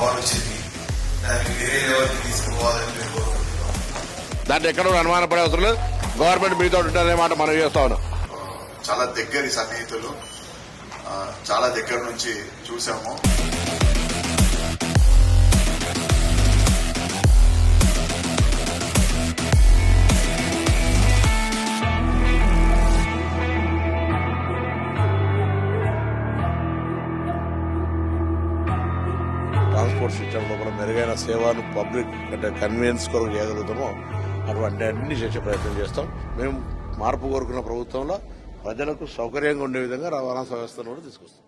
Power వచ్చింది, దాన్ని వేరే లెవెల్కి తీసుకుపోవాలని మేము కోరుకుంటున్నాం. దాంట్లో ఎక్కడ అనుమానపడే అవసరం లేదు. గవర్నమెంట్ మీతో ఉంటుందనే మాట మనం చేస్తా ఉన్నాం. చాలా దగ్గరి సన్నిహితులు, చాలా దగ్గర నుంచి చూసాము. ట్రాన్స్పోర్ట్ సిస్టంలో కూడా మెరుగైన సేవను పబ్లిక్ అంటే కన్వీనియన్స్ కొరకు చేయగలుగుతామో అటువంటి అన్ని చేసే ప్రయత్నం చేస్తాం. మేము మార్పు కోరుకున్న ప్రభుత్వంలో ప్రజలకు సౌకర్యంగా ఉండే విధంగా రవాణా వ్యవస్థను కూడా తీసుకొస్తాం.